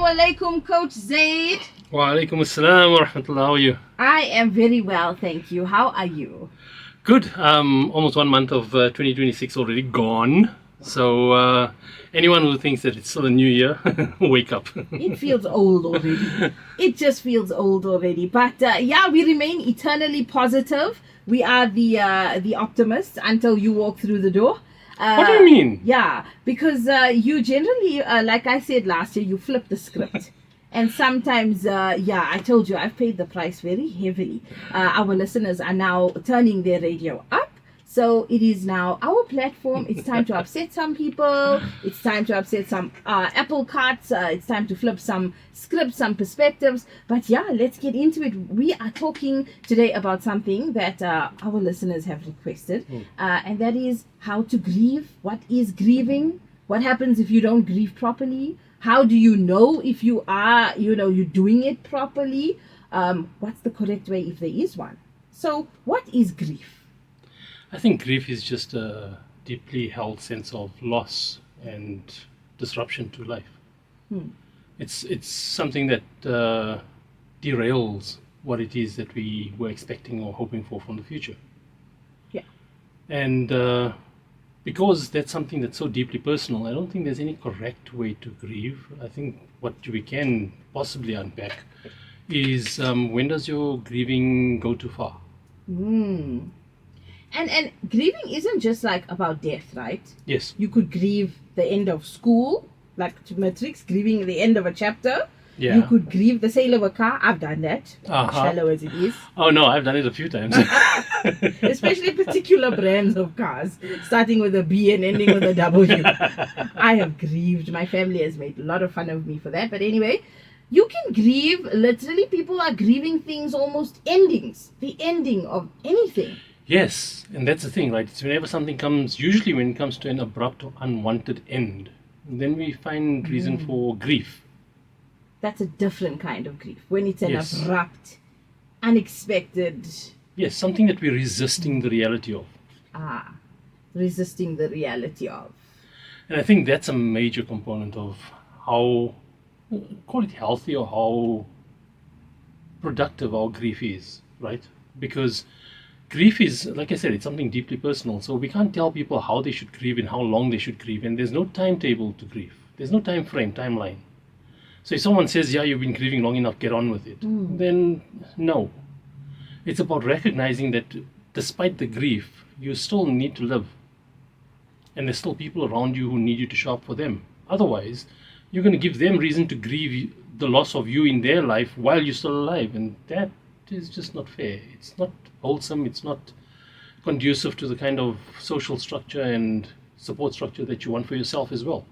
alaikum, Coach Zaid. Wa alaikum assalam wa rahmatullah. How are you? I am very well, thank you. How are you? Good. Almost 1 month of 2026 already gone. So anyone who thinks that it's still a new year, wake up. It feels old already. It just feels old already. But yeah, we remain eternally positive. We are the optimists until you walk through the door. What do you mean? Yeah, because you generally, like I said last year, you flip the script. And sometimes, yeah, I told you, I've paid the price very heavily. Our listeners are now turning their radio up. So it is now our platform. It's time to upset some people. It's time to upset some apple carts. It's time to flip some scripts, some perspectives. But yeah, let's get into it. We are talking today about something that our listeners have requested. And that is how to grieve. What is grieving? What happens if you don't grieve properly? How do you know if you are, you're doing it properly? What's the correct way if there is one? So what is grief? I think grief is just a deeply held sense of loss and disruption to life. It's something that derails what it is that we were expecting or hoping for from the future. Yeah. And because that's something that's so deeply personal, I don't think there's any correct way to grieve. I think what we can possibly unpack is when does your grieving go too far? And grieving isn't just like about death, right? Yes. You could grieve the end of school, like Matrix, grieving the end of a chapter. Yeah. You could grieve the sale of a car. I've done that, shallow as it is. Oh no, I've done it a few times. Especially particular brands of cars, starting with a B and ending with a W. I have grieved. My family has made a lot of fun of me for that. But anyway, you can grieve. Literally, people are grieving things, almost endings. The ending of anything. Yes, and that's the thing, right? It's whenever something comes, usually when it comes to an abrupt or unwanted end, then we find reason for grief. That's a different kind of grief. When it's an Yes. abrupt, unexpected, Yes, something that we're resisting the reality of. resisting the reality of. And I think that's a major component of how, call it healthy or how productive our grief is, right? Because grief is, like I said, it's something deeply personal. So we can't tell people how they should grieve and how long they should grieve. And there's no timetable to grief. There's no time frame, timeline. So if someone says, yeah, you've been grieving long enough, get on with it, then no. It's about recognizing that despite the grief, you still need to live. And there's still people around you who need you to show up for them. Otherwise, you're going to give them reason to grieve the loss of you in their life while you're still alive. And that is just not fair. It's not wholesome. It's not conducive to the kind of social structure and support structure that you want for yourself as well.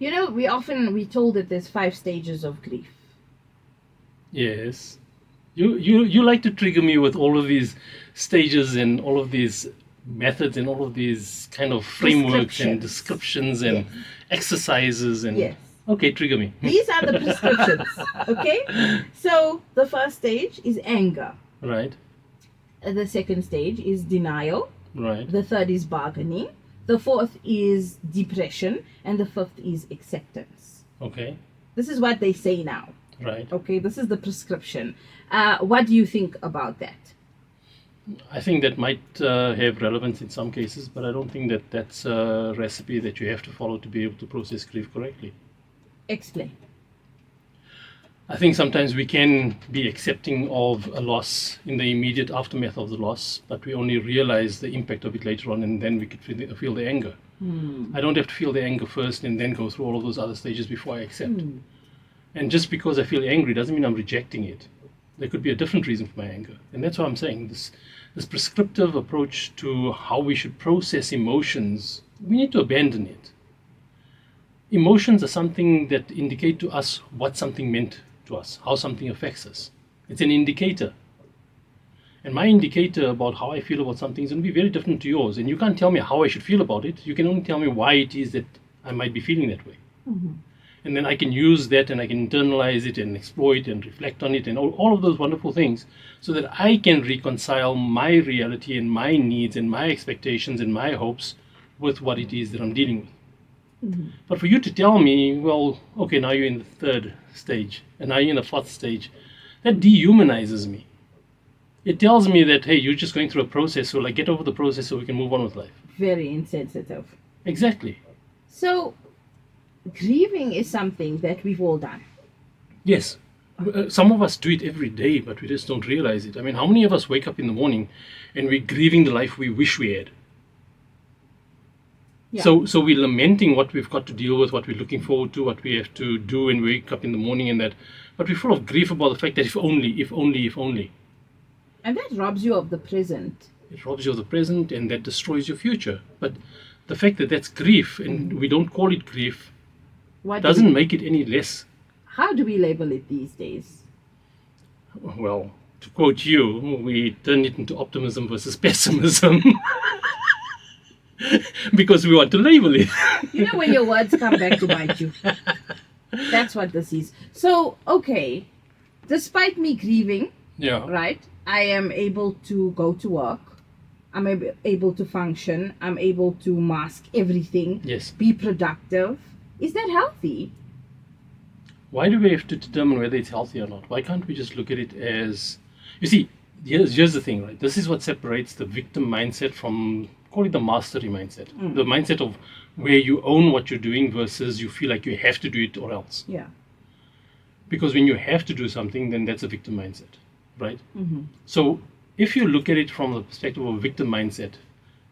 You know, we told that there's 5 stages of grief. Yes. You like to trigger me with all of these stages and all of these methods and all of these kind of frameworks and descriptions and exercises and Yes. Okay, trigger me. These are the prescriptions, okay? So the first stage is anger. Right. The second stage is denial. Right. The third is bargaining. The fourth is depression. And the fifth is acceptance. Okay. This is what they say now. Right. Okay, this is the prescription. What do you think about that? I think that might have relevance in some cases, but I don't think that that's a recipe that you have to follow to be able to process grief correctly. Explain. I think sometimes we can be accepting of a loss in the immediate aftermath of the loss, but we only realize the impact of it later on, and then we could feel the anger. I don't have to feel the anger first and then go through all of those other stages before I accept. And just because I feel angry doesn't mean I'm rejecting it. There could be a different reason for my anger. And that's what I'm saying. This prescriptive approach to how we should process emotions, we need to abandon it. Emotions are something that indicate to us what something meant to us, how something affects us. It's an indicator. And my indicator about how I feel about something is going to be very different to yours. And you can't tell me how I should feel about it. You can only tell me why it is that I might be feeling that way. And then I can use that and I can internalize it and explore it and reflect on it and all of those wonderful things so that I can reconcile my reality and my needs and my expectations and my hopes with what it is that I'm dealing with. But for you to tell me, well, okay, now you're in the third stage, and now you're in the fourth stage, that dehumanizes me. It tells me that, hey, you're just going through a process, so like get over the process so we can move on with life. Very insensitive. Exactly. So, grieving is something that we've all done. Yes. Some of us do it every day, but we just don't realize it. I mean, how many of us wake up in the morning and we're grieving the life we wish we had? Yeah. So we're lamenting what we've got to deal with, what we're looking forward to, what we have to do when we wake up in the morning and that. But we're full of grief about the fact that if only, if only, if only. And that robs you of the present. It robs you of the present and that destroys your future. But the fact that that's grief and we don't call it grief doesn't make it any less. How do we label it these days? Well, to quote you, we turn it into optimism versus pessimism. Because we want to label it. You know when your words come back to bite you. That's what this is. So, okay, despite me grieving, Yeah. right, I am able to go to work. I'm able to function. I'm able to mask everything. Yes. Be productive. Is that healthy? Why do we have to determine whether it's healthy or not? Why can't we just look at it as... You see, here's the thing, right? This is what separates the victim mindset from, call it the mastery mindset. The mindset of where you own what you're doing versus you feel like you have to do it or else. Yeah. Because when you have to do something, then that's a victim mindset, right? Mm-hmm. So if you look at it from the perspective of a victim mindset,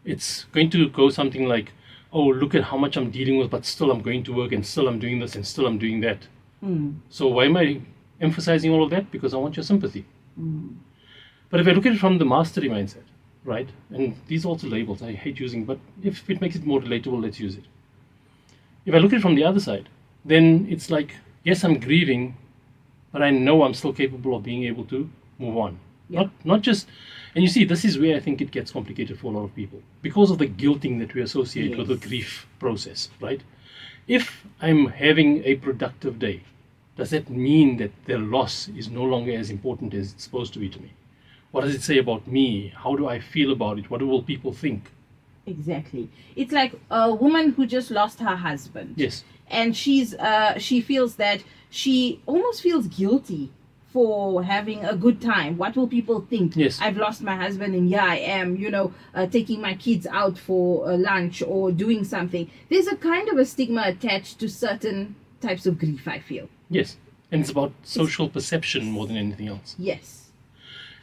it's going to go something like, oh, look at how much I'm dealing with, but still I'm going to work and still I'm doing this and still I'm doing that. So why am I emphasizing all of that? Because I want your sympathy. But if I look at it from the mastery mindset, right? And these are also labels I hate using, but if it makes it more relatable, let's use it. If I look at it from the other side, then it's like, yes, I'm grieving, but I know I'm still capable of being able to move on. Yeah. Not just, and you see, this is where I think it gets complicated for a lot of people because of the guilting that we associate with the grief process, right? If I'm having a productive day, does that mean that their loss is no longer as important as it's supposed to be to me? What does it say about me? How do I feel about it? What will people think? Exactly. It's like a woman who just lost her husband. Yes. And she feels that she almost feels guilty for having a good time. What will people think? Yes. I've lost my husband and I am, taking my kids out for lunch or doing something. There's a kind of a stigma attached to certain types of grief, I feel. Yes. And it's about social perception more than anything else. Yes.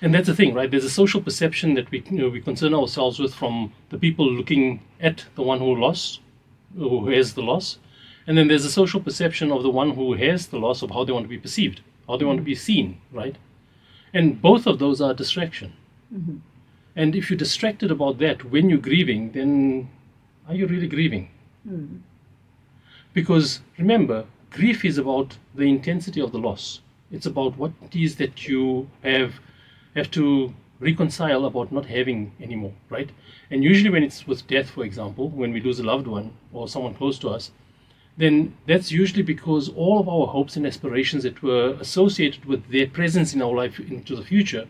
And that's the thing, right? There's a social perception that we concern ourselves with from the people looking at the one who has the loss. And then there's a social perception of the one who has the loss of how they want to be perceived, how they want to be seen, right? And both of those are distraction. Mm-hmm. And if you're distracted about that when you're grieving, then are you really grieving? Because remember, grief is about the intensity of the loss. It's about what it is that you have to reconcile about not having anymore, right? And usually when it's with death, for example, when we lose a loved one or someone close to us, then that's usually because all of our hopes and aspirations that were associated with their presence in our life into the future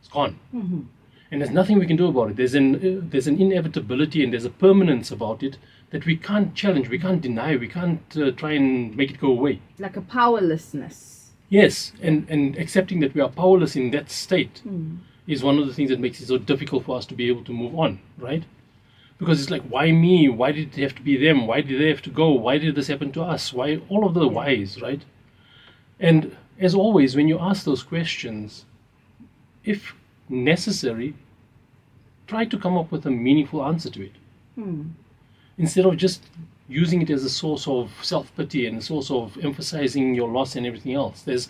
is gone. Mm-hmm. And there's nothing we can do about it. There's an inevitability and there's a permanence about it that we can't challenge, we can't deny, we can't try and make it go away. Like a powerlessness. Yes, and accepting that we are powerless in that state is one of the things that makes it so difficult for us to be able to move on, right? Because it's like, why me? Why did it have to be them? Why did they have to go? Why did this happen to us? Why? All of the whys, right? And as always, when you ask those questions, if necessary, try to come up with a meaningful answer to it. Instead of just using it as a source of self-pity and a source of emphasizing your loss and everything else. There's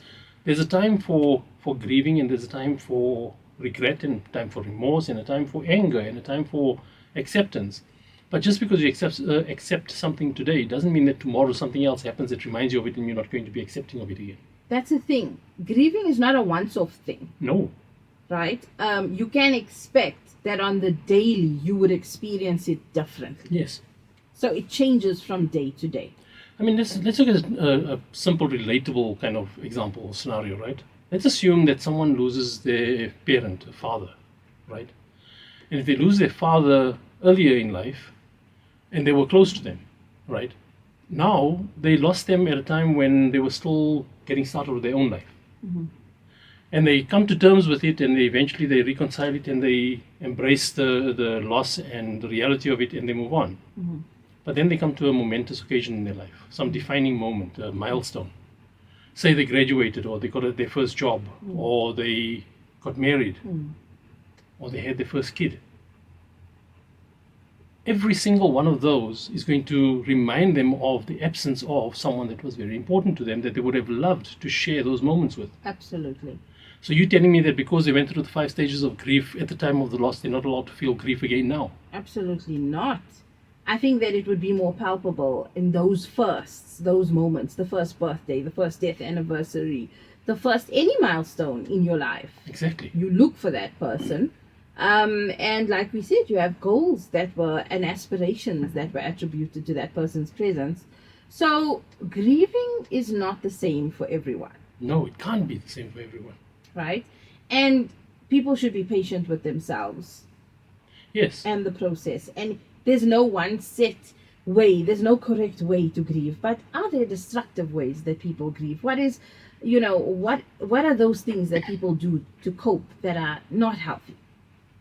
a time for grieving, and there's a time for regret, and a time for remorse, and a time for anger, and a time for acceptance. But just because you accept something today doesn't mean that tomorrow something else happens that reminds you of it and you're not going to be accepting of it again. That's the thing. Grieving is not a once-off thing. No. Right? You can expect that on the daily you would experience it differently. Yes. So it changes from day to day. I mean, let's look at a simple, relatable kind of example scenario, right? Let's assume that someone loses their parent, a father, right? And if they lose their father earlier in life, and they were close to them, right? Now, they lost them at a time when they were still getting started with their own life. And they come to terms with it, and eventually they reconcile it, and they embrace the loss and the reality of it, and they move on. But then they come to a momentous occasion in their life, some defining moment, a milestone. Say they graduated, or they got their first job, or they got married, or they had their first kid. Every single one of those is going to remind them of the absence of someone that was very important to them, that they would have loved to share those moments with. Absolutely. So you're telling me that because they went through the 5 stages of grief at the time of the loss, they're not allowed to feel grief again now? Absolutely not. I think that it would be more palpable in those firsts, those moments, the first birthday, the first death anniversary, the first any milestone in your life. Exactly. You look for that person. And like we said, you have goals that were and aspirations that were attributed to that person's presence. So grieving is not the same for everyone. No, it can't be the same for everyone. Right? And people should be patient with themselves. Yes. And the process. And there's no one set way, there's no correct way to grieve. But are there destructive ways that people grieve? What is, what are those things that people do to cope that are not healthy?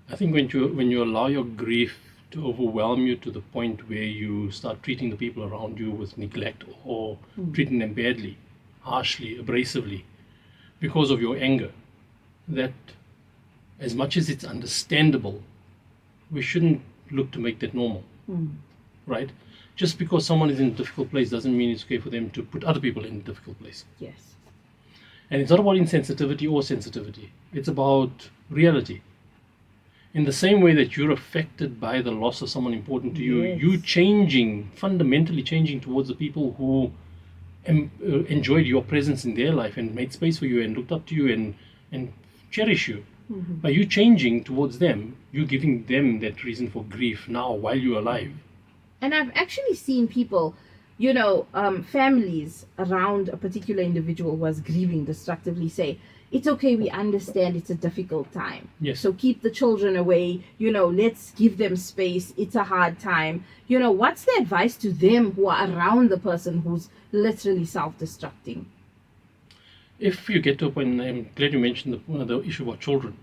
I think when you allow your grief to overwhelm you to the point where you start treating the people around you with neglect, or treating them badly, harshly, abrasively, because of your anger, that as much as it's understandable, we shouldn't look to make that normal. Right? Just because someone is in a difficult place doesn't mean it's okay for them to put other people in a difficult place. Yes. And it's not about insensitivity or sensitivity. It's about reality. In the same way that you're affected by the loss of someone important to you, Yes. you changing, fundamentally changing towards the people who enjoyed your presence in their life and made space for you and looked up to you and cherish you. By you changing towards them, you're giving them that reason for grief now while you're alive. And I've actually seen people, families around a particular individual who was grieving destructively say, it's okay, we understand it's a difficult time. Yes. So keep the children away, let's give them space. It's a hard time. What's the advice to them who are around the person who's literally self-destructing? If you get to a point, and I'm glad you mentioned the issue about children,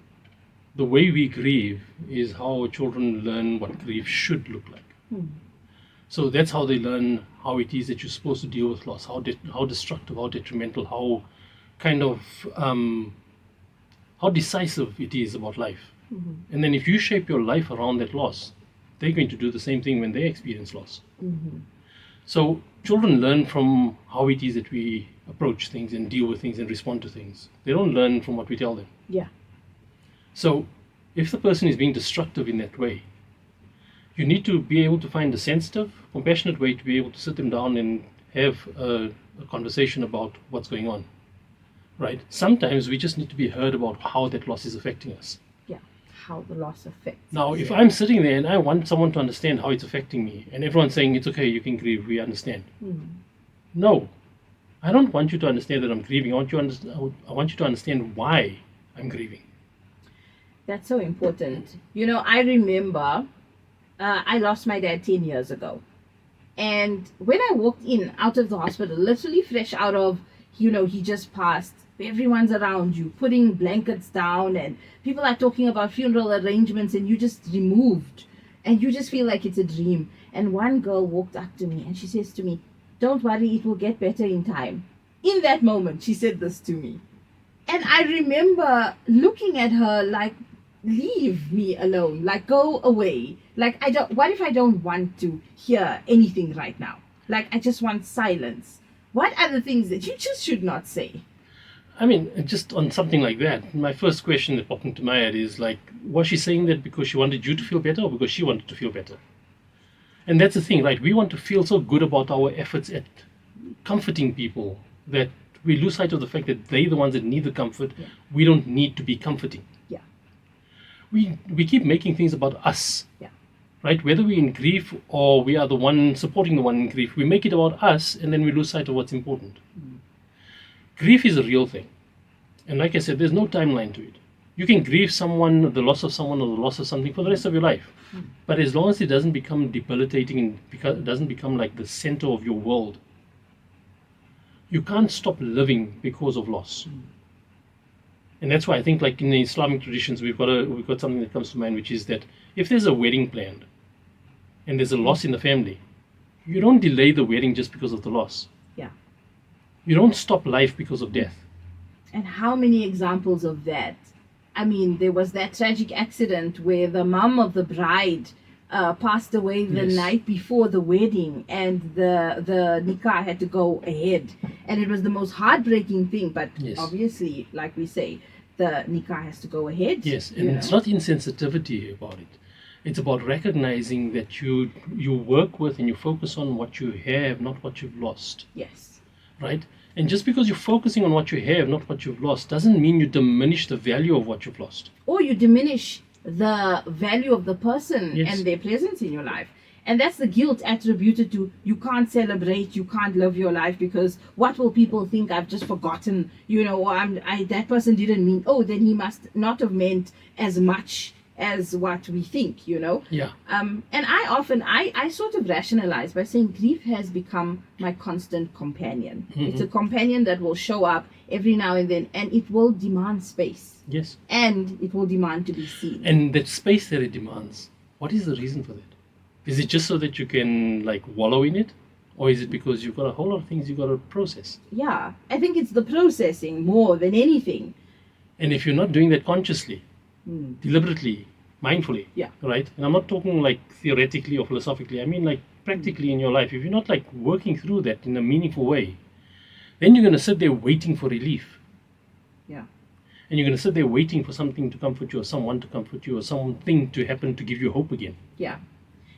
the way we grieve is how children learn what grief should look like. So that's how they learn how it is that you're supposed to deal with loss, how destructive, how detrimental, how kind of how decisive it is about life. And then if you shape your life around that loss, they're going to do the same thing when they experience loss. So children learn from how it is that we approach things and deal with things and respond to things. They don't learn from what we tell them. Yeah. So if the person is being destructive in that way, you need to be able to find a sensitive, compassionate way to be able to sit them down and have a conversation about what's going on. Right? Sometimes we just need to be heard about how that loss is affecting us. Yeah. How the loss affects. Now, if I'm sitting there and I want someone to understand how it's affecting me, and everyone's saying it's okay, you can grieve, we understand. No, I don't want you to understand that I'm grieving. I want you to understand why I'm grieving. That's so important. I remember I lost my dad 10 years ago. And when I walked in out of the hospital, literally fresh out of, he just passed, everyone's around you, putting blankets down, and people are talking about funeral arrangements, and you just removed, and you just feel like it's a dream. And one girl walked up to me and she says to me, "Don't worry, it will get better in time." In that moment, she said this to me. And I remember looking at her like, leave me alone, like go away. Like, what if I don't want to hear anything right now? Like, I just want silence. What are the things that you just should not say? I mean, just on something like that, my first question that popped into my head is like, was she saying that because she wanted you to feel better or because she wanted to feel better? And that's the thing, right? We want to feel so good about our efforts at comforting people that we lose sight of the fact that they're the ones that need the comfort. Yeah. We don't need to be comforting. Yeah. We keep making things about us. Yeah. Right? Whether we're in grief or we are the one supporting the one in grief, we make it about us and then we lose sight of what's important. Grief is a real thing. And like I said, there's no timeline to it. You can grieve someone, the loss of someone, or the loss of something for the rest of your life. But as long as it doesn't become debilitating and it doesn't become like the center of your world, you can't stop living because of loss. And that's why I think, like in the Islamic traditions, we've got something that comes to mind, which is that if there's a wedding planned and there's a loss in the family, you don't delay the wedding just because of the loss. Yeah. You don't stop life because of death. And how many examples of that? I mean, there was that tragic accident where the mom of the bride passed away the Yes. night before the wedding, and the nikah had to go ahead. And it was the most heartbreaking thing, but Yes. obviously, like we say, the nikah has to go ahead. Yes, you and it's know? not insensitivity about it. It's about recognizing that you work with and you focus on what you have, not what you've lost, Yes. right? And just because you're focusing on what you have, not what you've lost, doesn't mean you diminish the value of what you've lost. Or you diminish the value of the person Yes. and their presence in your life. And that's the guilt attributed to you can't celebrate, you can't live your life because what will people think? I've just forgotten, or that person didn't mean. Oh, then he must not have meant as much as what we think. Yeah. And I sort of rationalize by saying grief has become my constant companion. It's a companion that will show up every now and then, and it will demand space, Yes. and it will demand to be seen. And that space that it demands, what is the reason for that? Is it just so that you can like wallow in it? Or is it because you've got a whole lot of things you've got to process? Yeah, I think it's the processing more than anything. And if you're not doing that consciously, deliberately, mindfully, Yeah. right? And I'm not talking like theoretically or philosophically, I mean like practically in your life. If you're not like working through that in a meaningful way, then you're going to sit there waiting for relief. Yeah. And you're going to sit there waiting for something to comfort you, or someone to comfort you, or something to happen to give you hope again. Yeah.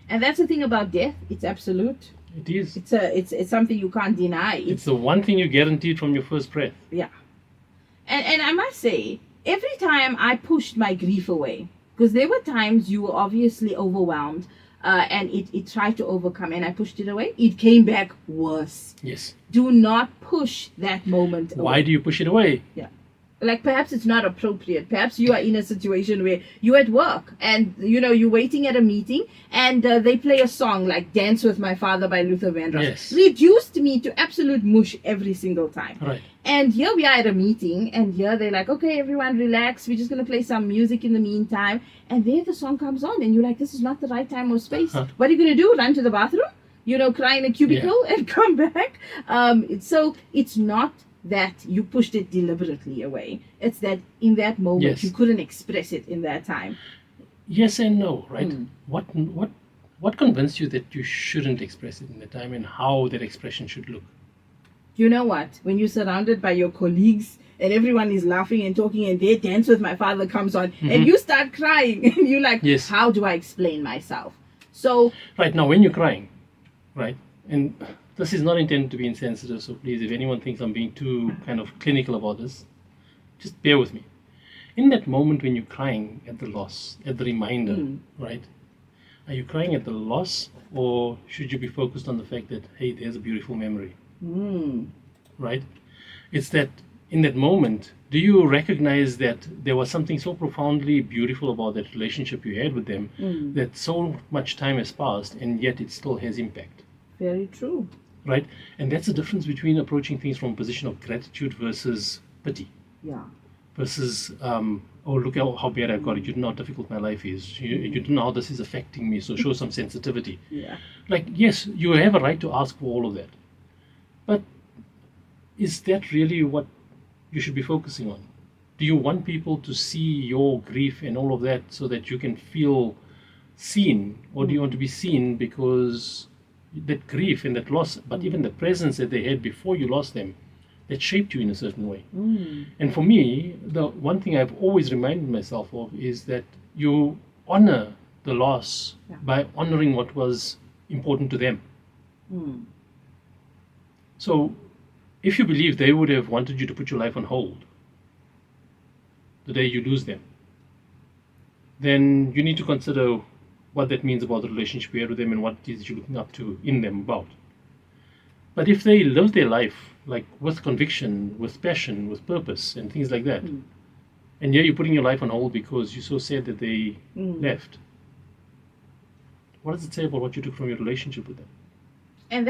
And that's the thing about death. It's absolute. It is. It's something you can't deny. It's the one thing you guaranteed from your first breath. Yeah. And I must say, every time I pushed my grief away, because there were times you were obviously overwhelmed, and it tried to overcome, and I pushed it away, it came back worse. Yes. Do not push that moment away. Why do you push it away? Yeah. Like perhaps it's not appropriate. Perhaps you are in a situation where you're at work and you're waiting at a meeting and they play a song like "Dance with My Father" by Luther Vandross. Yes. Reduced me to absolute mush every single time. Right. And here we are at a meeting, and here they're like, "Okay, everyone, relax. We're just gonna play some music in the meantime." And there the song comes on, and you're like, "This is not the right time or space. Huh. What are you gonna do? Run to the bathroom? Cry in a cubicle and come back?" So it's not that you pushed it deliberately away. It's that in that moment Yes. you couldn't express it in that time. Yes and no, right? What convinced you that you shouldn't express it in the time, and how that expression should look? You know what? When you're surrounded by your colleagues and everyone is laughing and talking, and their "Dance with My Father" comes on, and you start crying, and you're like, Yes. how do I explain myself? So Right, now when you're crying, right, and this is not intended to be insensitive, so please, if anyone thinks I'm being too kind of clinical about this, just bear with me. In that moment when you're crying at the loss, at the reminder, right, are you crying at the loss, or should you be focused on the fact that, hey, there's a beautiful memory, right? It's that in that moment, do you recognize that there was something so profoundly beautiful about that relationship you had with them, that so much time has passed and yet it still has impact? very true. Right? And that's the difference between approaching things from a position of gratitude versus pity, Yeah. versus, oh, look how bad I've got it. You don't know how difficult my life is. You don't know how this is affecting me, so show some sensitivity. Yeah. Like, yes, you have a right to ask for all of that. But is that really what you should be focusing on? Do you want people to see your grief and all of that so that you can feel seen? Or do you want to be seen because that grief and that loss, but even the presence that they had before you lost them, that shaped you in a certain way? And for me, the one thing I've always reminded myself of is that you honor the loss by honoring what was important to them. So if you believe they would have wanted you to put your life on hold the day you lose them, then you need to consider what that means about the relationship you had with them and what it is you're looking up to in them about. But if they live their life like with conviction, with passion, with purpose, and things like that, And here you're putting your life on hold because you're so sad that they left. What does it say about what you took from your relationship with them? And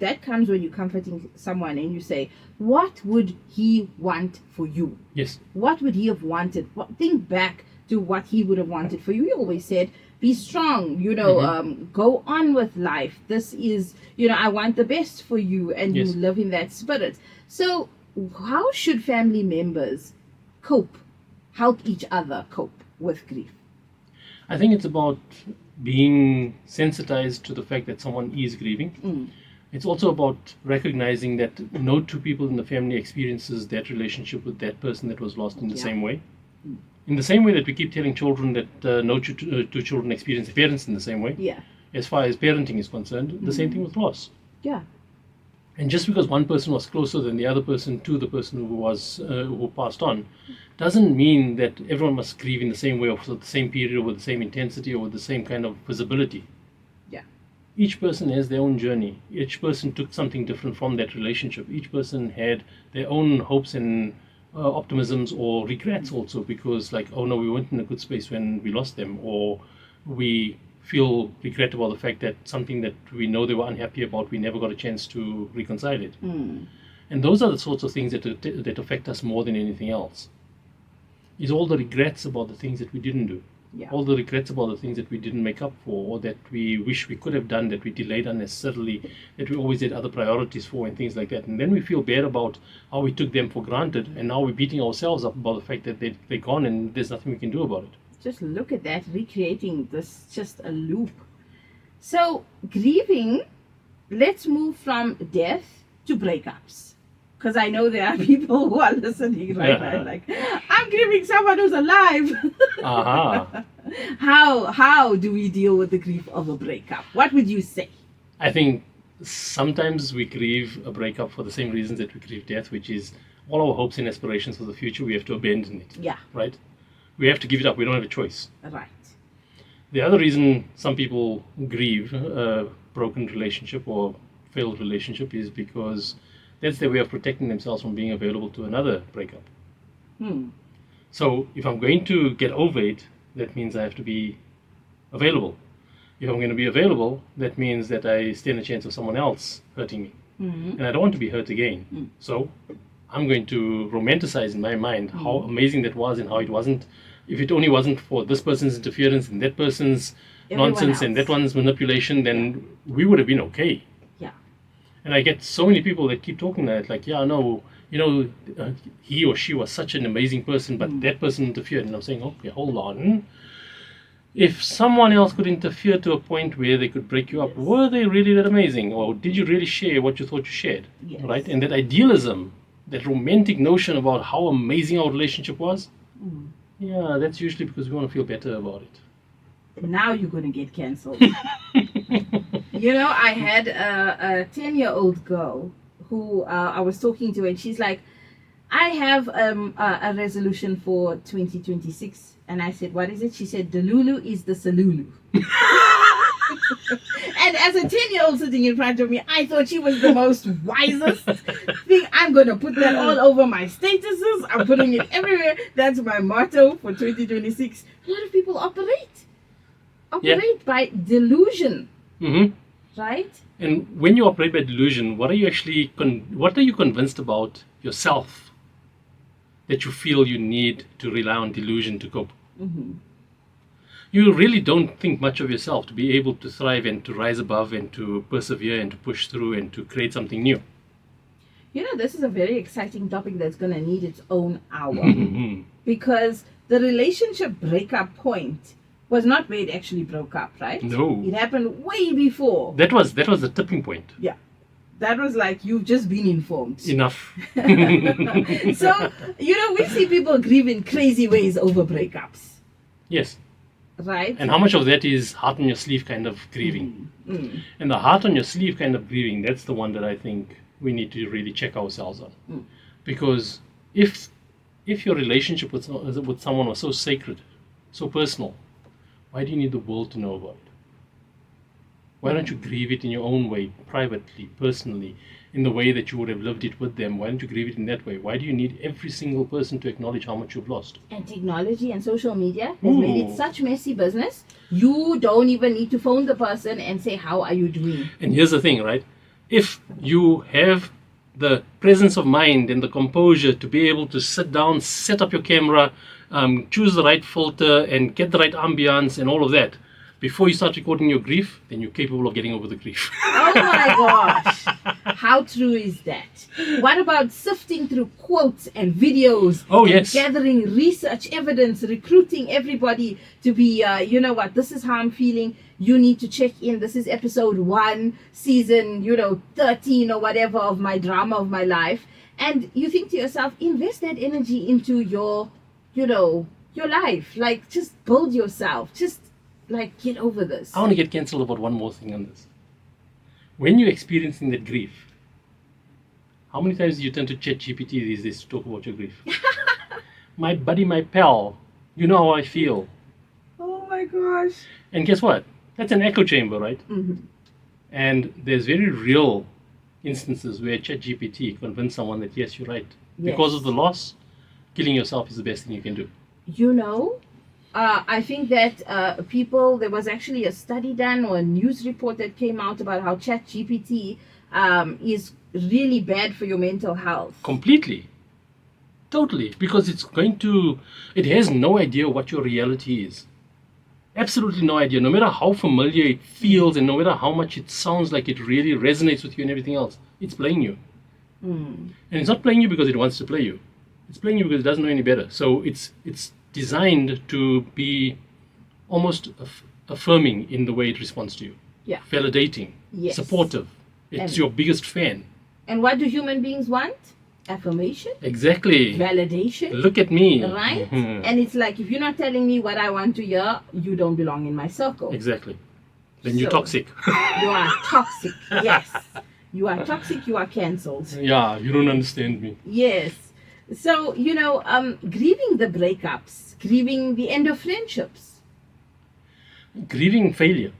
that comes when you're comforting someone and you say, what would he want for you? Yes. What would he have wanted? Think back to what he would have wanted for you. He always said, be strong, go on with life. This is, I want the best for you, and Yes. you live in that spirit. So how should family members help each other cope with grief? I think it's about being sensitized to the fact that someone is grieving. It's also about recognizing that no two people in the family experiences that relationship with that person that was lost in the same way. In the same way that we keep telling children that no two children experience their parents in the same way. Yeah. As far as parenting is concerned, the same thing with loss. Yeah. And just because one person was closer than the other person to the person who passed on, doesn't mean that everyone must grieve in the same way or for the same period or with the same intensity or with the same kind of visibility. Yeah. Each person has their own journey. Each person took something different from that relationship. Each person had their own hopes and optimisms or regrets also, because like, oh no, we weren't in a good space when we lost them, or we feel regret about the fact that something that we know they were unhappy about, we never got a chance to reconcile it. And those are the sorts of things that affect us more than anything else. Is all the regrets about the things that we didn't do. Yeah. All the regrets about the things that we didn't make up for, or that we wish we could have done, that we delayed unnecessarily, that we always had other priorities for, and things like that. And then we feel bad about how we took them for granted, and now we're beating ourselves up about the fact that they're gone and there's nothing we can do about it. Just look at that, recreating this, just a loop. So grieving, let's move from death to breakups. Because I know there are people who are listening right now, like, I'm grieving someone who's alive. Aha. How do we deal with the grief of a breakup? What would you say? I think sometimes we grieve a breakup for the same reasons that we grieve death, which is all our hopes and aspirations for the future, we have to abandon it. Yeah. Right? We have to give it up. We don't have a choice. Right. The other reason some people grieve a broken relationship or failed relationship is because that's their way of protecting themselves from being available to another breakup. So if I'm going to get over it, that means I have to be available. If I'm going to be available, that means that I stand a chance of someone else hurting me. And I don't want to be hurt again. So I'm going to romanticize in my mind how amazing that was and how it wasn't. If it only wasn't for this person's interference and that person's nonsense and that one's manipulation, then we would have been okay. And I get so many people that keep talking that, like, yeah, no, he or she was such an amazing person, but that person interfered. And I'm saying, okay, hold on. If someone else could interfere to a point where they could break you up, were they really that amazing? Or did you really share what you thought you shared? Yes. Right? And that idealism, that romantic notion about how amazing our relationship was, yeah, that's usually because we want to feel better about it. Now you're going to get cancelled. I had a 10-year-old girl who I was talking to, and she's like, I have a resolution for 2026. And I said, what is it? She said, Delulu is the Salulu. And as a 10-year-old sitting in front of me, I thought she was the most wisest thing. I'm going to put that all over my statuses. I'm putting it everywhere. That's my motto for 2026. A lot of people operate by delusion. Right? And when you operate by delusion, what are you actually what are you convinced about yourself that you feel you need to rely on delusion to cope? You really don't think much of yourself to be able to thrive and to rise above and to persevere and to push through and to create something new. This is a very exciting topic that's going to need its own hour. Because the relationship breakup point was not where it actually broke up, right? No. It happened way before. That was the tipping point. Yeah. That was like, you've just been informed. Enough. So, we see people grieve in crazy ways over breakups. Yes. Right? And how much of that is heart on your sleeve kind of grieving? And the heart on your sleeve kind of grieving, that's the one that I think we need to really check ourselves on. Because if your relationship with someone was so sacred, so personal, why do you need the world to know about it? Why don't you grieve it in your own way, privately, personally, in the way that you would have lived it with them. Why don't you grieve it in that way? Why do you need every single person to acknowledge how much you've lost? And technology and social media has made it Ooh. such messy business. You don't even need to phone the person and say, how are you doing? And here's the thing, right? If you have the presence of mind and the composure to be able to sit down, set up your camera, choose the right filter and get the right ambience and all of that, before you start recording your grief, then you're capable of getting over the grief. Oh my gosh. How true is that? What about sifting through quotes and videos? Oh, and yes. gathering research evidence, recruiting everybody to be, you know what, this is how I'm feeling. You need to check in. This is episode 1, season, 13 or whatever of my drama of my life. And you think to yourself, invest that energy into your life. Like, just build yourself. Just, like, get over this. I want to get cancelled about one more thing on this. When you're experiencing that grief, how many times do you turn to ChatGPT these days to talk about your grief? My buddy, my pal, you know how I feel. Oh my gosh. And guess what? That's an echo chamber, right? Mm-hmm. And there's very real instances where ChatGPT convinced someone that, yes, you're right. Yes. Because of the loss, killing yourself is the best thing you can do. I think that there was actually a study done or a news report that came out about how ChatGPT is really bad for your mental health. Completely. Totally. Because it has no idea what your reality is. Absolutely no idea. No matter how familiar it feels and no matter how much it sounds like it really resonates with you and everything else, it's playing you. And it's not playing you because it wants to play you. It's playing you because it doesn't know any better. So it's designed to be almost affirming in the way it responds to you. Yeah. Validating. Yes. Supportive. It's your biggest fan. And what do human beings want? Affirmation. Exactly. Validation. Look at me. Right? And it's like, if you're not telling me what I want to hear, you don't belong in my circle. Exactly. Then you're toxic. You are toxic. Yes. You are toxic. You are cancelled. Yeah, you don't understand me. Yes. So, grieving the breakups, grieving the end of friendships. Grieving failure.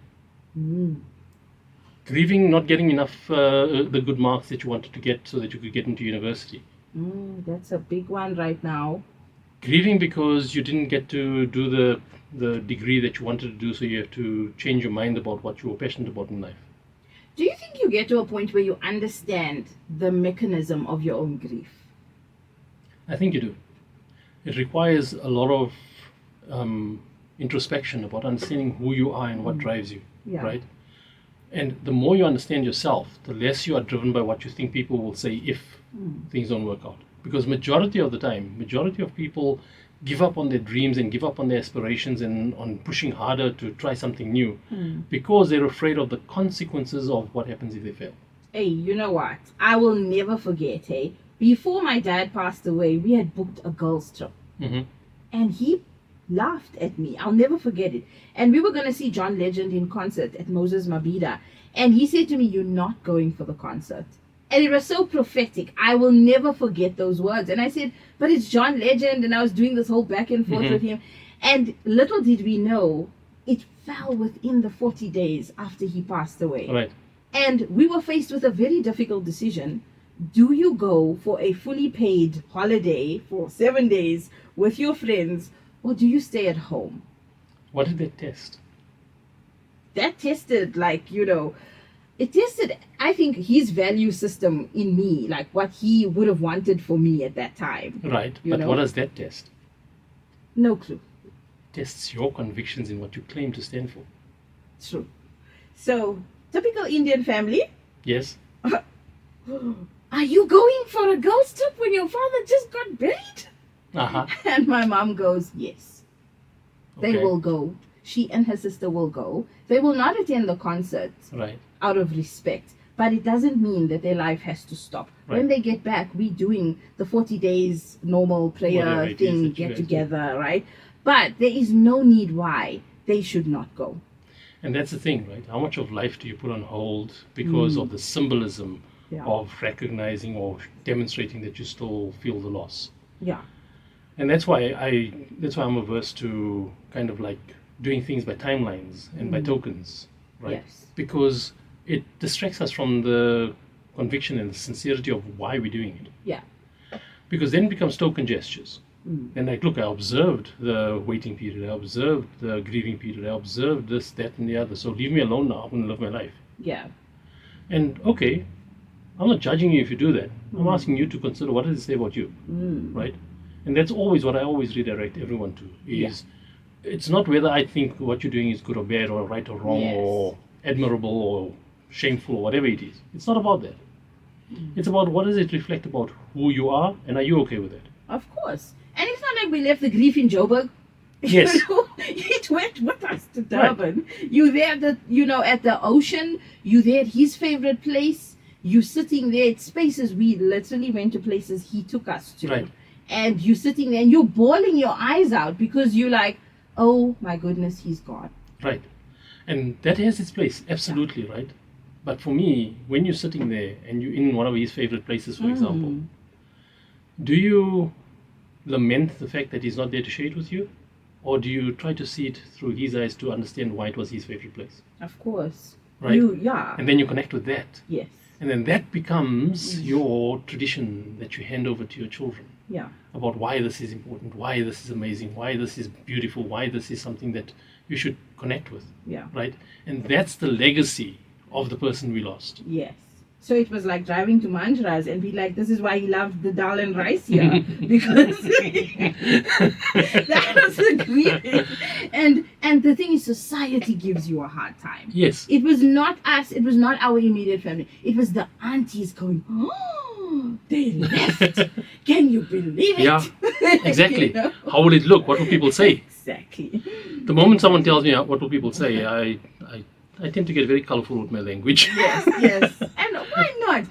Grieving not getting enough the good marks that you wanted to get so that you could get into university. That's a big one right now. Grieving because you didn't get to do the degree that you wanted to do, so you have to change your mind about what you were passionate about in life. Do you think you get to a point where you understand the mechanism of your own grief? I think you do. It requires a lot of introspection about understanding who you are and what drives you, right? And the more you understand yourself, the less you are driven by what you think people will say if things don't work out. Because majority of people give up on their dreams and give up on their aspirations and on pushing harder to try something new because they're afraid of the consequences of what happens if they fail. Hey, you know what? I will never forget, hey? Before my dad passed away, we had booked a girls' trip. And he laughed at me. I'll never forget it. And we were going to see John Legend in concert at Moses Mabhida. And he said to me, you're not going for the concert. And it was so prophetic. I will never forget those words. And I said, but it's John Legend. And I was doing this whole back and forth with him. And little did we know, it fell within the 40 days after he passed away. Right. And we were faced with a very difficult decision. Do you go for a fully paid holiday for 7 days with your friends, or do you stay at home? What did they test? That tested, it tested, I think, his value system in me, like what he would have wanted for me at that time. Right, but what does that test? No clue. It tests your convictions in what you claim to stand for. True. So, typical Indian family. Yes. Are you going for a girls' trip when your father just got married? And my mom goes, yes. They will go. She and her sister will go. They will not attend the concert out of respect. But it doesn't mean that their life has to stop. Right. When they get back, we're doing the 40 days normal prayer thing, get together, right? But there is no need why they should not go. And that's the thing, right? How much of life do you put on hold because of the symbolism of recognizing or demonstrating that you still feel the loss? Yeah. And that's why I'm averse to kind of like doing things by timelines and by tokens, right? Yes. Because it distracts us from the conviction and the sincerity of why we're doing it. Yeah. Because then it becomes token gestures. Mm. And like, look, I observed the waiting period, I observed the grieving period, I observed this, that, and the other. So leave me alone now. I'm going to live my life. Yeah. And okay, I'm not judging you if you do that. I'm Mm. asking you to consider what does it say about you, Mm. right? And that's always what I always redirect everyone to is it's not whether I think what you're doing is good or bad or right or wrong Yes. or admirable or shameful or whatever it is. It's not about that. Mm. It's about what does it reflect about who you are and are you okay with that? Of course. And it's not like we left the grief in Joburg. Yes. You know, it went with us to Durban. You there at the ocean, you there at his favorite place, you sitting there at spaces we literally went to places he took us to. Right. And you sitting there and you're bawling your eyes out because you're like, oh my goodness, he's gone. Right. And that has its place, absolutely, right? But for me, when you're sitting there and you're in one of his favorite places, for example, do you lament the fact that he's not there to share it with you? Or do you try to see it through his eyes to understand why it was his favorite place? Of course. Right? Yeah. And then you connect with that. Yes. And then that becomes your tradition that you hand over to your children Yeah. about why this is important, why this is amazing, why this is beautiful, why this is something that you should connect with, Yeah. right? And that's the legacy of the person we lost. Yes. So it was like driving to Manjaras and be like, this is why he loved the dal and rice here. Because that was the grief. And the thing is, society gives you a hard time. Yes. It was not us, it was not our immediate family. It was the aunties going, oh, they left. Can you believe it? Yeah, exactly. You know? How will it look? What will people say? Exactly. The moment someone tells me what will people say, I tend to get very colorful with my language. Yes, yes. And why not?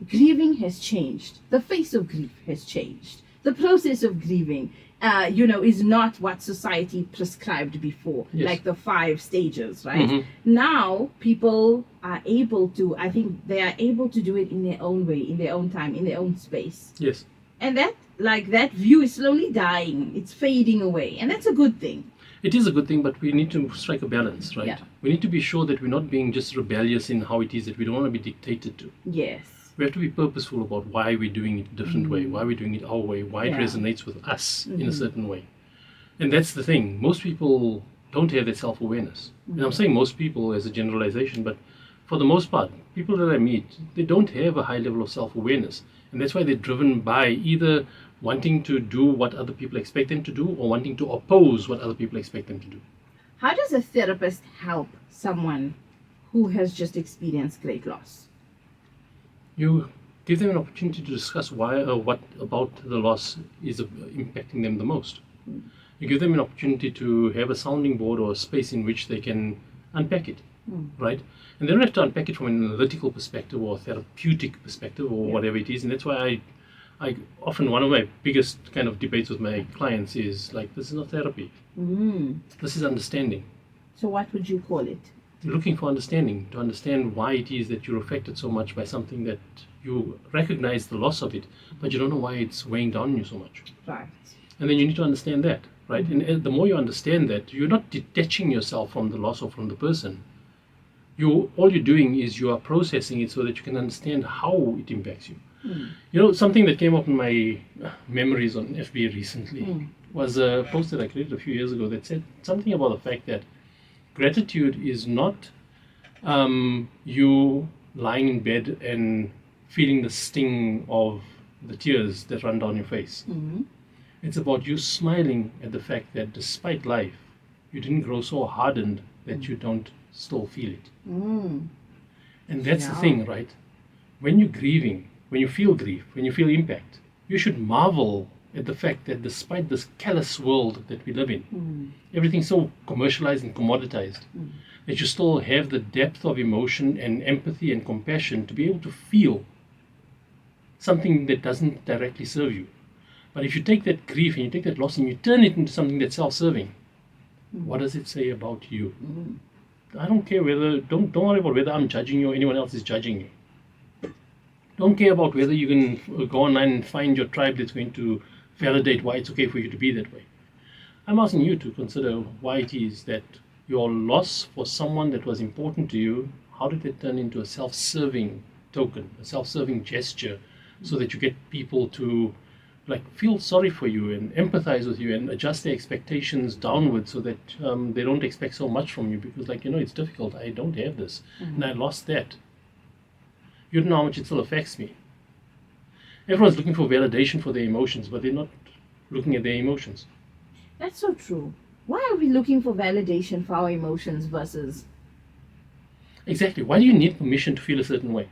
Grieving has changed. The face of grief has changed. The process of grieving, is not what society prescribed before, Yes. like the 5 stages, right? Mhm. Now, people are able to, I think they are able to do it in their own way, in their own time, in their own space. Yes. And that view is slowly dying. It's fading away. And that's a good thing. It is a good thing, but we need to strike a balance, right? Yeah. We need to be sure that we're not being just rebellious in how it is that we don't want to be dictated to. Yes. We have to be purposeful about why we're doing it a different way, why we're doing it our way, why Yeah. it resonates with us in a certain way. And that's the thing. Most people don't have that self-awareness. And I'm saying most people as a generalization, but for the most part, people that I meet, they don't have a high level of self-awareness. And that's why they're driven by either wanting to do what other people expect them to do or wanting to oppose what other people expect them to do. How does a therapist help someone who has just experienced great loss? You give them an opportunity to discuss why or what about the loss is impacting them the most. You give them an opportunity to have a sounding board or a space in which they can unpack it, right? And they don't have to unpack it from an analytical perspective or therapeutic perspective or whatever it is. And that's why I often, one of my biggest kind of debates with my clients is like, this is not therapy. This is understanding. So what would you call it? You're looking for understanding, to understand why it is that you're affected so much by something that you recognize the loss of it, but you don't know why it's weighing down on you so much. Right. And then you need to understand that, right? And the more you understand that, you're not detaching yourself from the loss or from the person. All you're doing is you are processing it so that you can understand how it impacts you. You know, something that came up in my memories on FB recently was a post that I created a few years ago that said something about the fact that gratitude is not you lying in bed and feeling the sting of the tears that run down your face. It's about you smiling at the fact that despite life, you didn't grow so hardened that you don't still feel it. And that's the thing, right? When you're grieving, when you feel grief, when you feel impact, you should marvel at the fact that despite this callous world that we live in, everything's so commercialized and commoditized, that you still have the depth of emotion and empathy and compassion to be able to feel something that doesn't directly serve you. But if you take that grief and you take that loss and you turn it into something that's self-serving, what does it say about you? I don't care don't worry about whether I'm judging you or anyone else is judging you. Don't care about whether you can go online and find your tribe that's going to validate why it's okay for you to be that way. I'm asking you to consider why it is that your loss for someone that was important to you, how did it turn into a self-serving token, a self-serving gesture, so that you get people to like feel sorry for you and empathize with you and adjust their expectations downward so that they don't expect so much from you because like, it's difficult. I don't have this and I lost that. You don't know how much it still affects me. Everyone's looking for validation for their emotions, but they're not looking at their emotions. That's so true. Why are we looking for validation for our emotions versus... Exactly. Why do you need permission to feel a certain way?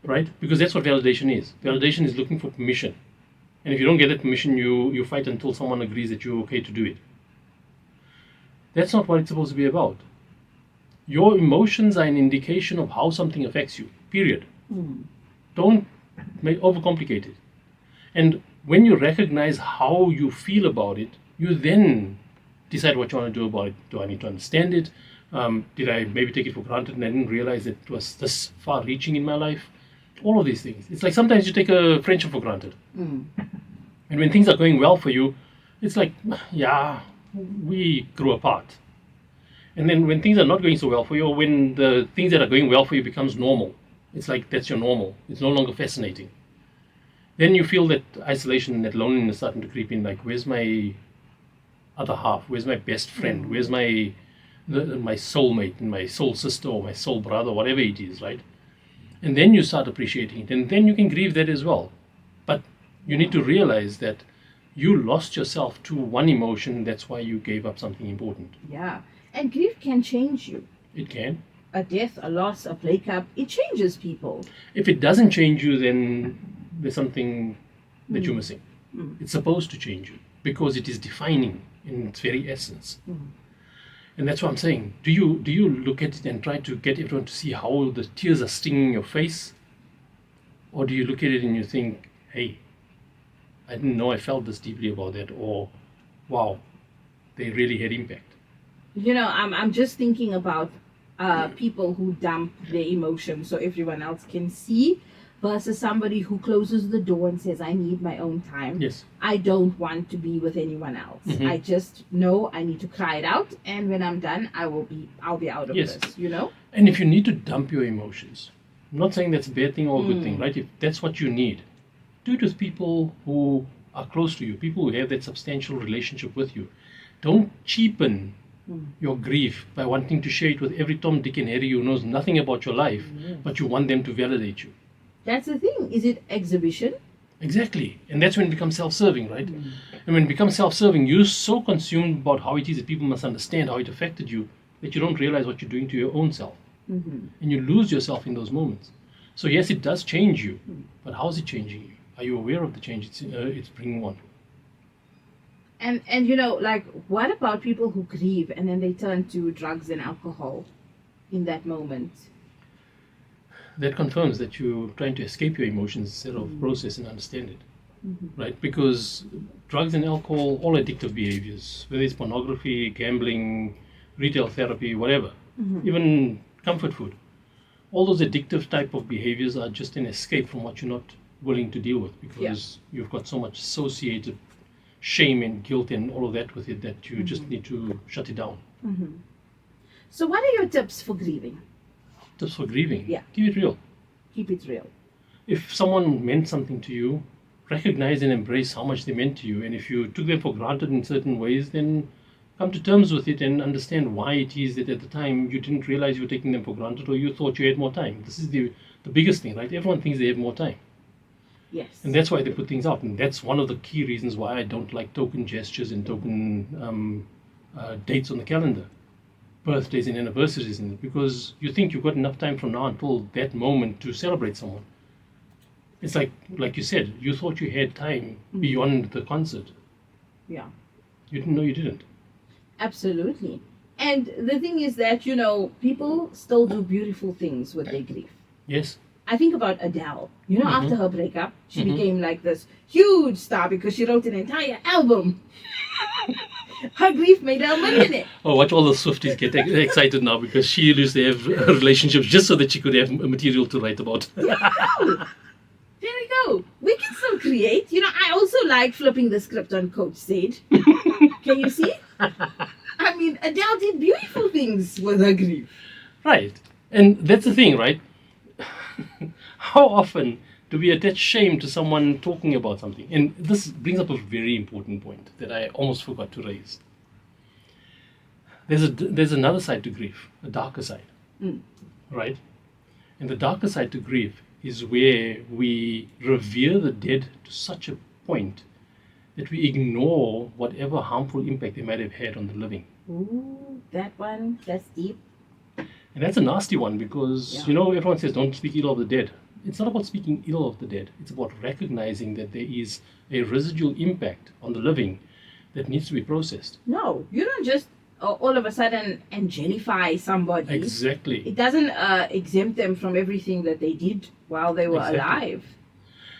Right? Because that's what validation is. Validation is looking for permission. And if you don't get that permission, you fight until someone agrees that you're okay to do it. That's not what it's supposed to be about. Your emotions are an indication of how something affects you, period. Don't overcomplicate it. And when you recognize how you feel about it, you then decide what you want to do about it. Do I need to understand it? Did I maybe take it for granted and I didn't realize it was this far reaching in my life? All of these things. It's like sometimes you take a friendship for granted. And when things are going well for you, it's like, yeah, we grew apart. And then when things are not going so well for you, or when the things that are going well for you becomes normal, it's like that's your normal. It's no longer fascinating. Then you feel that isolation and that loneliness starting to creep in, like, where's my other half? Where's my best friend? Where's my soulmate and my soul sister or my soul brother, whatever it is, right? And then you start appreciating it, and then you can grieve that as well. But you need to realize that you lost yourself to one emotion, that's why you gave up something important. Yeah. And grief can change you. It can. A death, a loss, a breakup, it changes people. If it doesn't change you, then there's something that you're missing. It's supposed to change you because it is defining in its very essence. And that's what I'm saying. Do you look at it and try to get everyone to see how the tears are stinging your face? Or do you look at it and you think, hey, I didn't know I felt this deeply about that, or wow, they really had impact. I'm just thinking about people who dump their emotions so everyone else can see, versus somebody who closes the door and says, I need my own time. Yes. I don't want to be with anyone else. I just know I need to cry it out, and when I'm done, I'll be out of this, And if you need to dump your emotions, I'm not saying that's a bad thing or a good thing, right? If that's what you need, do it with people who are close to you, people who have that substantial relationship with you. Don't cheapen your grief by wanting to share it with every Tom, Dick, and Harry who knows nothing about your life, but you want them to validate you. That's the thing. Is it exhibition? Exactly. And that's when it becomes self-serving, right? And when it becomes self-serving, you're so consumed about how it is that people must understand how it affected you that you don't realize what you're doing to your own self. And you lose yourself in those moments. So yes, it does change you, but how is it changing you? Are you aware of the change it's bringing on? And what about people who grieve and then they turn to drugs and alcohol in that moment? That confirms that you're trying to escape your emotions instead of process and understand it, right? Because drugs and alcohol, all addictive behaviors, whether it's pornography, gambling, retail therapy, whatever, even comfort food, all those addictive type of behaviors are just an escape from what you're not willing to deal with, because you've got so much associated shame and guilt and all of that with it that you just need to shut it down. So what are your tips for grieving? Tips for grieving? Yeah. Keep it real. Keep it real. If someone meant something to you, recognize and embrace how much they meant to you. And if you took them for granted in certain ways, then come to terms with it and understand why it is that at the time you didn't realize you were taking them for granted, or you thought you had more time. This is the biggest thing, right? Everyone thinks they have more time. Yes. And that's why they put things out. And that's one of the key reasons why I don't like token gestures and token dates on the calendar. Birthdays and anniversaries, in it, because you think you've got enough time from now until that moment to celebrate someone. It's like you said, you thought you had time beyond the concert. Yeah. You didn't know you didn't. Absolutely. And the thing is that, people still do beautiful things with their grief. Yes. I think about Adele. After her breakup, she became like this huge star because she wrote an entire album. Her grief made her a millionaire. Oh, watch all the Swifties get excited now because she used to have relationships just so that she could have material to write about. There we go. We can still create. I also like flipping the script on Coach Sage. Can you see? I mean, Adele did beautiful things with her grief. Right. And that's the thing, right? How often do we attach shame to someone talking about something? And this brings up a very important point that I almost forgot to raise. There's another side to grief, a darker side, right? And the darker side to grief is where we revere the dead to such a point that we ignore whatever harmful impact they might have had on the living. Ooh, that's deep. And that's a nasty one because, everyone says don't speak ill of the dead. It's not about speaking ill of the dead. It's about recognizing that there is a residual impact on the living that needs to be processed. No, you don't just all of a sudden angelify somebody. Exactly. It doesn't exempt them from everything that they did while they were alive.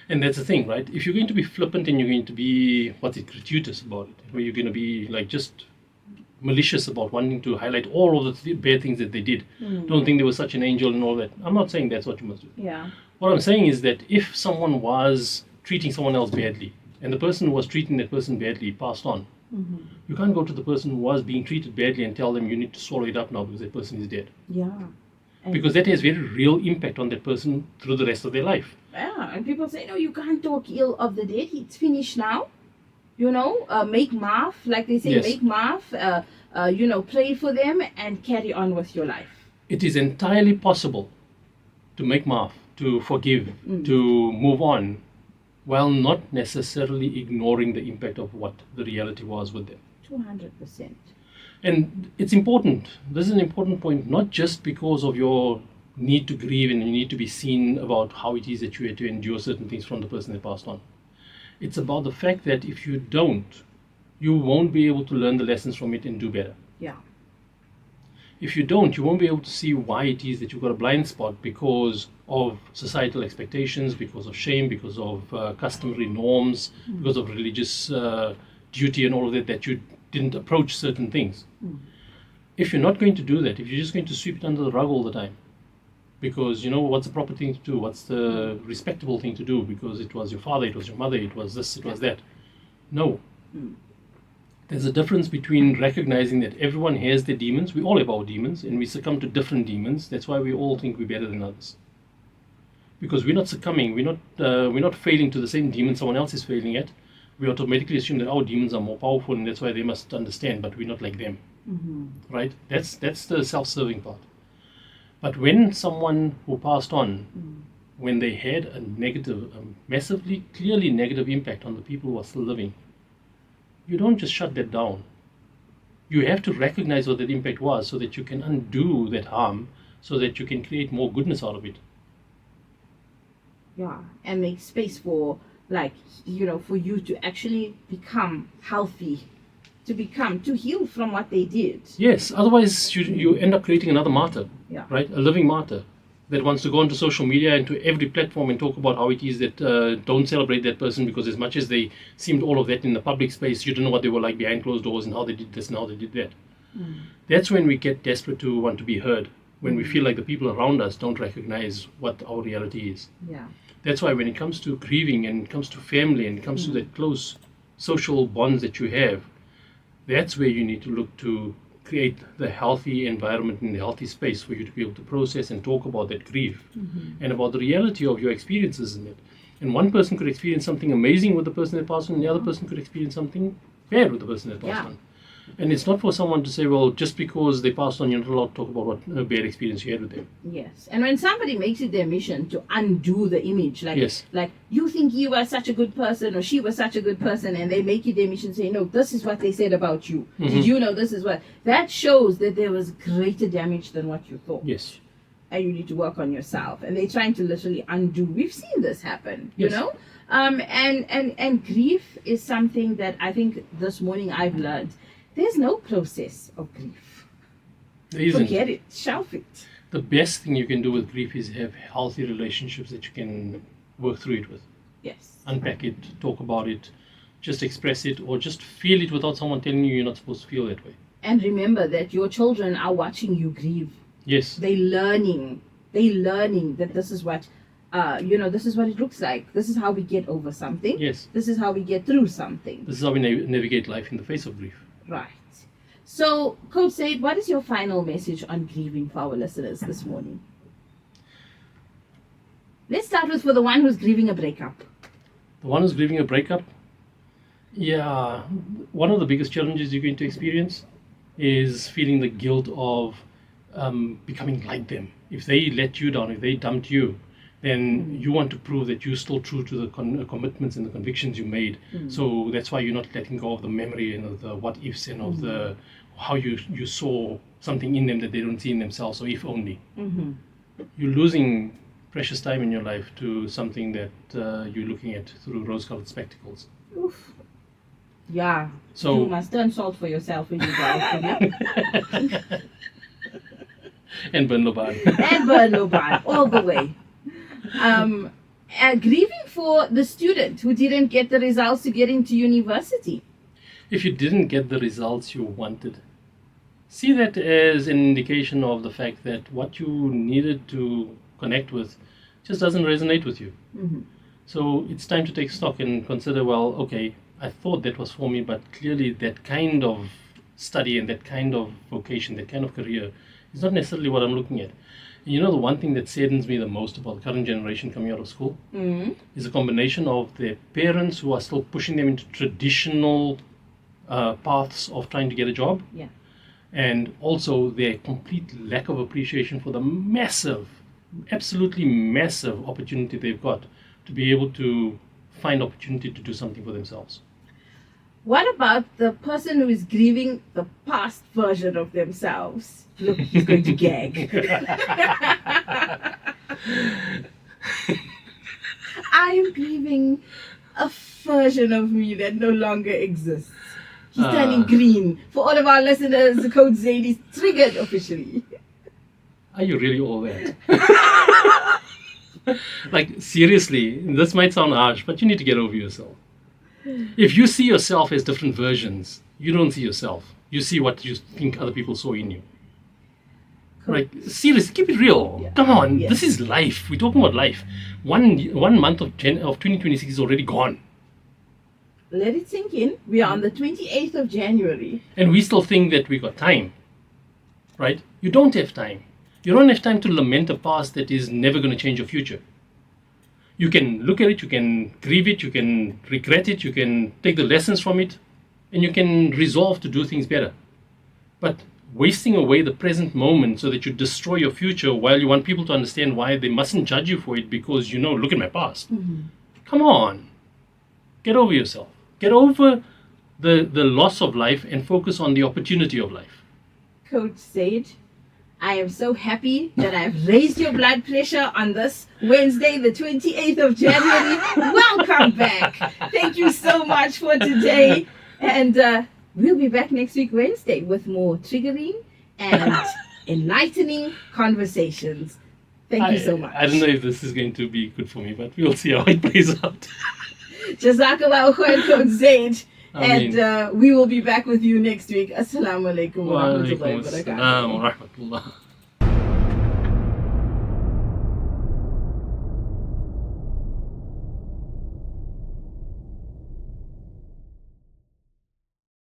And that's the thing, right? If you're going to be flippant and you're going to be, gratuitous about it, where you're going to be like just malicious about wanting to highlight all of the bad things that they did, don't think they were such an angel and all that. I'm not saying that's what you must do. Yeah. What I'm saying is that if someone was treating someone else badly and the person who was treating that person badly passed on, you can't go to the person who was being treated badly and tell them you need to swallow it up now because that person is dead. Yeah. Because that has very real impact on that person through the rest of their life. Yeah, and people say, no, you can't talk ill of the dead. It's finished now. Make maaf, like they say, Yes. make maaf, pray for them and carry on with your life. It is entirely possible to make maaf, to forgive, to move on, while not necessarily ignoring the impact of what the reality was with them. 200%. And it's important. This is an important point, not just because of your need to grieve and you need to be seen about how it is that you had to endure certain things from the person that passed on. It's about the fact that if you don't, you won't be able to learn the lessons from it and do better. Yeah. If you don't, you won't be able to see why it is that you've got a blind spot because of societal expectations, because of shame, because of customary norms, because of religious duty and all of that, that you didn't approach certain things. If you're not going to do that, if you're just going to sweep it under the rug all the time, because what's the proper thing to do, what's the respectable thing to do, because it was your father, it was your mother, it was this, it was that. No. There's a difference between recognizing that everyone has their demons, we all have our demons, and we succumb to different demons. That's why we all think we're better than others. Because we're not succumbing, we're not failing to the same demon someone else is failing at. We automatically assume that our demons are more powerful and that's why they must understand, but we're not like them. Right? That's the self-serving part. But when someone who passed on, when they had a negative, massively, clearly negative impact on the people who are still living, you don't just shut that down. You have to recognize what that impact was so that you can undo that harm, so that you can create more goodness out of it. Yeah, and make space for, for you to actually become healthy, to heal from what they did. Yes, otherwise you end up creating another martyr, right? A living martyr that wants to go onto social media and to every platform and talk about how it is that don't celebrate that person, because as much as they seemed all of that in the public space, you don't know what they were like behind closed doors and how they did this and how they did that. That's when we get desperate to want to be heard, when we feel like the people around us don't recognize what our reality is. Yeah. That's why when it comes to grieving and it comes to family and it comes to that close social bonds that you have, that's where you need to look to create the healthy environment and the healthy space for you to be able to process and talk about that grief and about the reality of your experiences in it. And one person could experience something amazing with the person that passed on, and the other person could experience something bad with the person that passed on. And it's not for someone to say, well, just because they passed on, you're not allowed to talk about what a bad experience you had with them. Yes. And when somebody makes it their mission to undo the image, like you think you were such a good person or she was such a good person, and they make it their mission to say, no, this is what they said about you. Did you know this is what? That shows that there was greater damage than what you thought. Yes. And you need to work on yourself. And they're trying to literally undo. We've seen this happen, you know? And grief is something that I think this morning I've learned. There's no process of grief. There isn't. Forget it. Shelf it. The best thing you can do with grief is have healthy relationships that you can work through it with. Yes. Unpack it, talk about it, just express it, or just feel it without someone telling you you're not supposed to feel that way. And remember that your children are watching you grieve. Yes. They're learning that this is what, this is what it looks like. This is how we get over something. Yes. This is how we get through something. This is how we navigate life in the face of grief. Right. So, Coach Said, what is your final message on grieving for our listeners this morning? Let's start with for the one who's grieving a breakup. The one who's grieving a breakup, yeah, one of the biggest challenges you're going to experience is feeling the guilt of becoming like them. If they let you down, if they dumped you, then you want to prove that you're still true to the commitments and the convictions you made. So that's why you're not letting go of the memory and of the what ifs and of the how you saw something in them that they don't see in themselves, or if only. You're losing precious time in your life to something that you're looking at through rose-colored spectacles. Oof. Yeah. So you must turn salt for yourself when you go out. and burn Loban. And burn Loban all the way. Grieving for the student who didn't get the results to get into university. If you didn't get the results you wanted, see that as an indication of the fact that what you needed to connect with just doesn't resonate with you. So it's time to take stock and consider, well, okay, I thought that was for me, but clearly that kind of study and that kind of vocation, that kind of career is not necessarily what I'm looking at. And you know, the one thing that saddens me the most about the current generation coming out of school is a combination of their parents who are still pushing them into traditional paths of trying to get a job, and also their complete lack of appreciation for the massive, absolutely massive opportunity they've got to be able to find opportunity to do something for themselves. What about the person who is grieving the past version of themselves? Look, he's going to gag. I am grieving a version of me that no longer exists. He's turning green. For all of our listeners, Code Zaid is triggered officially. Are you really all that? Like, seriously, this might sound harsh, but you need to get over yourself. If you see yourself as different versions, you don't see yourself. You see what you think other people saw in you. Like, seriously, keep it real. Come on, this is life. We're talking about life. One month of 2026 is already gone. Let it sink in. We are on the 28th of January. And we still think that we got time. Right? You don't have time. You don't have time to lament a past that is never going to change your future. You can look at it, you can grieve it, you can regret it, you can take the lessons from it, and you can resolve to do things better. But wasting away the present moment so that you destroy your future while you want people to understand why they mustn't judge you for it because, look at my past. Come on. Get over yourself. Get over the loss of life and focus on the opportunity of life. Coach Sage, I am so happy that I've raised your blood pressure on this Wednesday, the 28th of January. Welcome back. Thank you so much for today. And we'll be back next week, Wednesday, with more triggering and enlightening conversations. Thank you so much. I don't know if this is going to be good for me, but we'll see how it plays out. Jazakallah khair, Coach Zaid. And we will be back with you next week. Assalamu alaikum wa rahmatullahi wa barakatuh. Wa rahmatullah.